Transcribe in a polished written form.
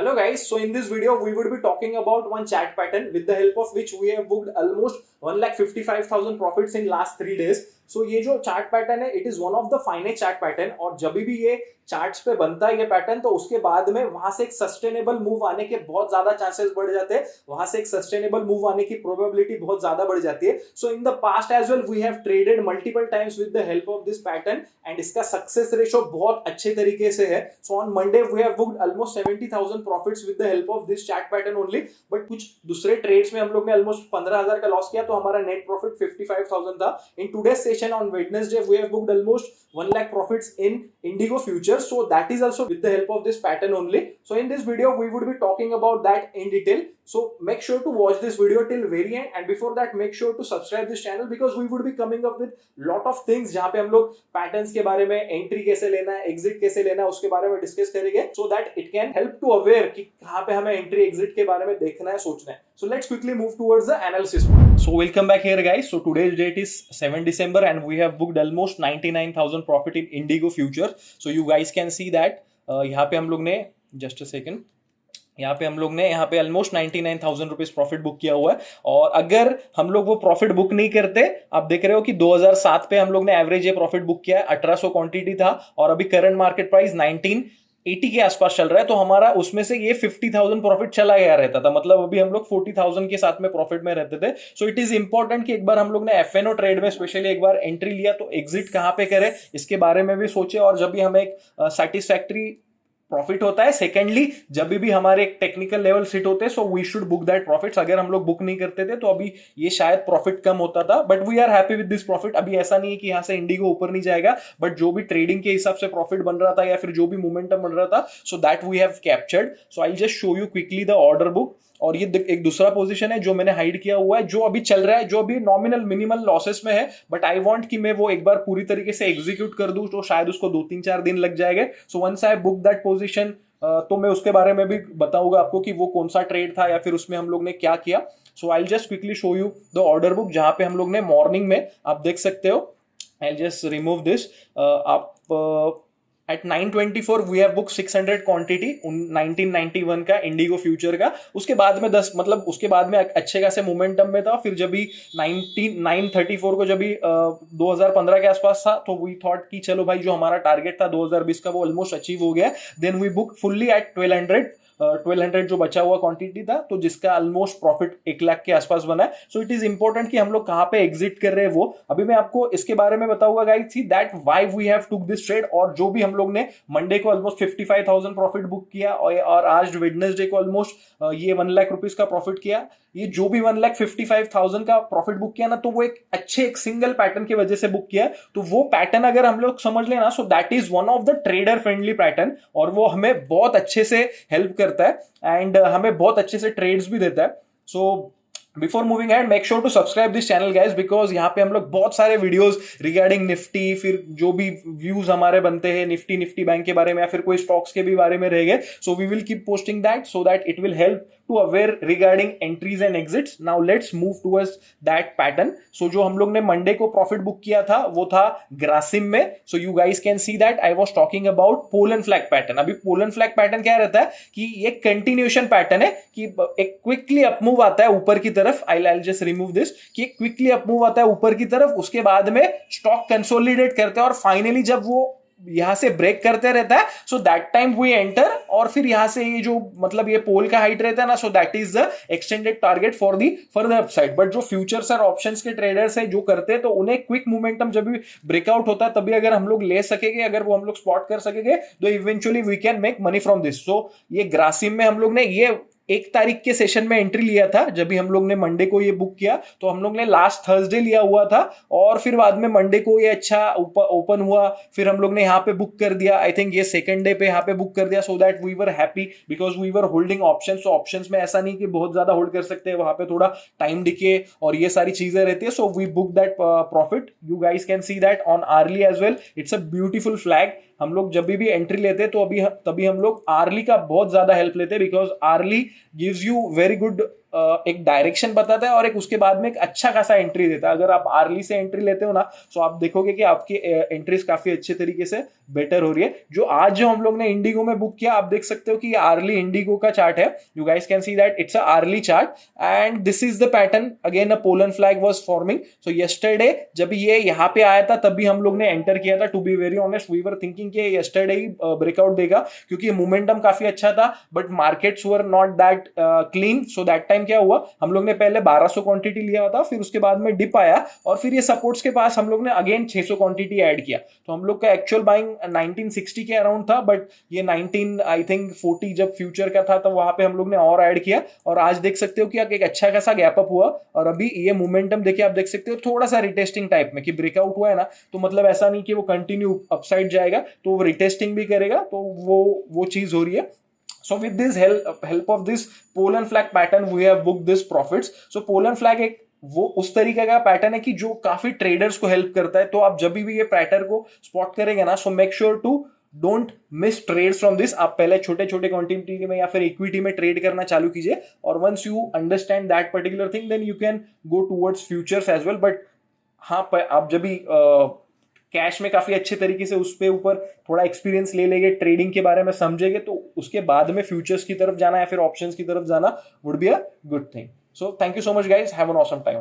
Hello guys, so in this video we would be talking about one chat pattern with the help of which we have booked almost 1,55,000 profits in last 3 days. So ये जो chart pattern है it is one of the finest chart pattern और जब भी ये charts पे बनता है ये पैटर्न तो उसके बाद में वहां से एक सस्टेनेबल मूव आने के बहुत ज्यादा चांसेस बढ़ जाते हैं, वहां से एक सस्टेनेबल मूव आने की प्रोबेबिलिटी बहुत ज्यादा बढ़ जाती है. So in the past as well we have traded multiple times with the help of this pattern and इसका सक्सेस रेशो बहुत अच्छे तरीके से है. So on Monday we have booked almost 70,000 profits with the help of this chart pattern only. But कुछ दूसरे trades में हम लोग ने ऑलमोस्ट 15,000 का लॉस किया तो हमारा नेट प्रॉफिट 55,000 था. In today's session on Wednesday we have booked almost 1 lakh profits in Indigo futures. So that is also with the help of this pattern only. So in this video we would be talking about that in detail. So make sure to watch this video till very end and before that make sure to subscribe this channel because we would be coming up with lot of things जहाँ पे हम लोग patterns के बारे में entry कैसे लेना है, exit कैसे लेना है उसके बारे में discuss करेंगे so that it can help to aware कि कहाँ पे हमें entry exit के बारे में देखना है, सोचना है. So let's quickly move towards the analysis. So welcome back here guys. So today's date is 7 December and we have booked almost 99,000 profit in Indigo future. So you guys can see that यहाँ पे हम लोग ने just a second यहाँ पे almost 99,000 rupees profit book किया हुआ है. और अगर हम लोग वो प्रॉफिट बुक नहीं करते, आप देख रहे हो कि 2007 पे हम लोग ने एवरेज ये प्रॉफिट बुक किया है, 1800 क्वांटिटी था और अभी करंट मार्केट प्राइस 1980 के आसपास चल रहा है तो हमारा उसमें से ये 50,000 प्रॉफिट चला गया रहता था. मतलब अभी हम लोग 40,000 के साथ में प्रॉफिट में रहते थे. सो इट इज इंपॉर्टेंट कि एक बार हम लोग ने एफएनओ ट्रेड में स्पेशली एक बार एंट्री लिया तो एग्जिट कहां पे करें इसके बारे में भी सोचे और जब भी हमें एक सेटिस्फैक्ट्री प्रॉफिट होता है. सेकेंडली जब भी हमारे टेक्निकल लेवल हिट होते हैं so we should book that profits. अगर हम लोग बुक नहीं करते थे तो अभी ये शायद प्रॉफिट कम होता था but we are happy with this profit. अभी ऐसा नहीं है कि यहाँ से इंडिगो ऊपर नहीं जाएगा बट जो भी ट्रेडिंग के हिसाब से प्रॉफिट बन रहा था या फिर जो भी मोमेंटम बन रहा था so that we have captured. So I just show you quickly the order book और ये एक दूसरा पोजीशन है जो मैंने हाइड किया हुआ है जो अभी चल रहा है जो अभी नॉमिनल मिनिमल लॉसेस में है बट आई वांट कि मैं वो एक बार पूरी तरीके से एग्जीक्यूट कर दूं तो शायद उसको 2-3-4 दिन लग जाएंगे. So once I book that position तो मैं उसके बारे में भी बताऊंगा आपको कि वो कौन सा ट्रेड था या फिर उसमें हम लोग ने क्या किया. So I just quickly show you the order book जहां पे हम लोग ने मॉर्निंग में आप देख सकते हो. I just remove this. आप at 9:24 we have book 600 quantity 1991 का इंडिगो फ्यूचर का. उसके बाद में 10 मतलब उसके बाद में अच्छे खासे मोमेंटम में था. फिर जब भी 934 को जब भी 2015 के आसपास था तो वी थॉट कि चलो भाई जो हमारा टारगेट था 2020 का वो ऑलमोस्ट अचीव हो गया. Then we book fully at 1200 जो बचा हुआ क्वांटिटी था तो जिसका ऑलमोस्ट प्रॉफिट 1 लाख के आसपास बना है. सो इट इज इंपॉर्टेंट कि हम लोग कहां पे एग्जिट कर रहे हैं वो अभी मैं आपको इसके बारे में बताऊंगा guys. See that why we have took this trade और जो भी हम लोग ने मंडे को ऑलमोस्ट 55,000 प्रॉफिट बुक किया और आज वेडनेसडे को ऑलमोस्ट ये 1 लाख रुपीज का प्रॉफिट किया. ये जो भी 1,55,000 का प्रॉफिट बुक किया ना तो वो एक सिंगल पैटर्न की वजह से बुक किया. तो वो पैटर्न अगर हम लोग समझ लेना so that is one of the trader friendly pattern और वो हमें बहुत अच्छे से हेल्प करता है एंड हमें बहुत अच्छे से ट्रेड्स भी देता है. So before moving and make sure to subscribe this channel guys because यहाँ पे हम लोग बहुत सारे वीडियोस रिगार्डिंग निफ्टी फिर जो भी व्यूज हमारे बनते हैं निफ्टी बैंक के बारे में या फिर कोई स्टॉक्स के भी बारे में रहेंगे. So we will keep posting that so that it will help to aware regarding entries and exits. Now let's move towards that pattern. So जो हम लोग ने मंडे को प्रॉफिट बुक किया था वो था ग्रासिम में. So you guys can see that I was talking about pollen flag pattern. अभी पोलन फ्लैग पैटर्न क्या रहता है कि ये कंटिन्यूएशन पैटर्न है कि एक क्विकली अपमूव आता है ऊपर की तरफ. I'll just remove this कि क्विकली अप मूव आता है ऊपर की तरफ. उसके बाद में स्टॉक कंसोलिडेट करते हैं और फाइनली जब वो यहां से ब्रेक करते रहता है so that time we enter और फिर यहां से ये जो मतलब ये पोल का हाइट रहता है ना so that is the extended target for the further upside. But जो फ्यूचर्स और ऑप्शंस के ट्रेडर्स है जो करते हैं तो उन्हें क्विक मोमेंटम जब भी ब्रेकआउट होता है तभी अगर हम लोग ले सकेंगे अगर वो हम लोग स्पॉट कर सकेंगे तो eventually we can make money from this. So ये ग्रासिम में हम लोग ने ये 1 तारीख के सेशन में एंट्री लिया था जब भी हम लोग ने मंडे को ये बुक किया तो हम लोग ने लास्ट थर्सडे लिया हुआ था और फिर बाद में मंडे को ये अच्छा ओपन हुआ. फिर हम लोग ने यहाँ पे बुक कर दिया. आई थिंक ये सेकंड डे पे यहाँ पे बुक कर दिया so that we were happy because we were holding options. तो ऑप्शंस में ऐसा नहीं कि बहुत ज्यादा होल्ड कर सकते हैं, वहां पे थोड़ा टाइम डिके और ये सारी चीजें रहती है. So we book that profit. You guys can see that on early as well. It's a beautiful flag. हम लोग जब भी एंट्री लेते तो तभी हम लोग आर्ली का बहुत ज्यादा हेल्प लेते because early gives you very good एक डायरेक्शन बताता है और एक उसके बाद में एक अच्छा खासा एंट्री देता है। अगर आप आर्ली से एंट्री लेते हो ना तो आप देखोगे कि आपकी एंट्रीज काफी अच्छे तरीके से बेटर हो रही है। जो हम लोग ने इंडिगो में बुक किया, आप देख सकते हो कि ये आर्ली इंडिगो का चार्ट है। You guys can see that it's a early chart and this is the pattern. Again a pollen flag was forming. So yesterday जब ये यहाँ पे आया था तभी हम लोग ने एंटर किया था। To be very honest we were thinking कि यस्टरडे ही ब्रेकआउट देगा क्योंकि मोमेंटम काफी अच्छा था, but markets were not that clean. So that time क्या हुआ, हम लोग ने पहले 1200 क्वांटिटी लिया था, फिर उसके बाद में डिप आया और फिर ये सपोर्ट्स के पास हम लोग ने अगेन 600 क्वांटिटी ऐड किया। तो हम लोग का एक्चुअल बाइंग 1960 के अराउंड था, बट ये 19 आई थिंक 40 जब फ्यूचर का था तो वहां पे हम लोग ने और ऐड किया और आज देख सकते हो कि एक अच्छा खासा गैप अप हुआ। और अभी ये मोमेंटम देखिए आप देख सकते हो थोड़ा सा रिटेस्टिंग टाइप में कि ब्रेकआउट हुआ है ना, तो मतलब ऐसा नहीं कि वो कंटिन्यू अपसाइड जाएगा, तो वो रिटेस्टिंग भी करेगा, तो वो चीज हो रही है। So with this help of this Poland flag pattern we have booked this profits. So Poland flag एक वो उस तरीके का पैटर्न है कि जो काफी ट्रेडर्स को हेल्प करता है। तो आप जब भी ये पैटर्न को स्पॉट करेंगे ना, so make sure to don't miss trades from this. आप पहले छोटे छोटे क्वांटिटी में या फिर इक्विटी में ट्रेड करना चालू कीजिए और once you understand that particular thing then you can go towards futures as well. But हाँ, आप जब भी कैश में काफी अच्छे तरीके से उस पे ऊपर थोड़ा एक्सपीरियंस ले लेंगे, ट्रेडिंग के बारे में समझेंगे, तो उसके बाद में फ्यूचर्स की तरफ जाना या फिर ऑप्शंस की तरफ जाना would be a good thing. So thank you so much guys, have an awesome time.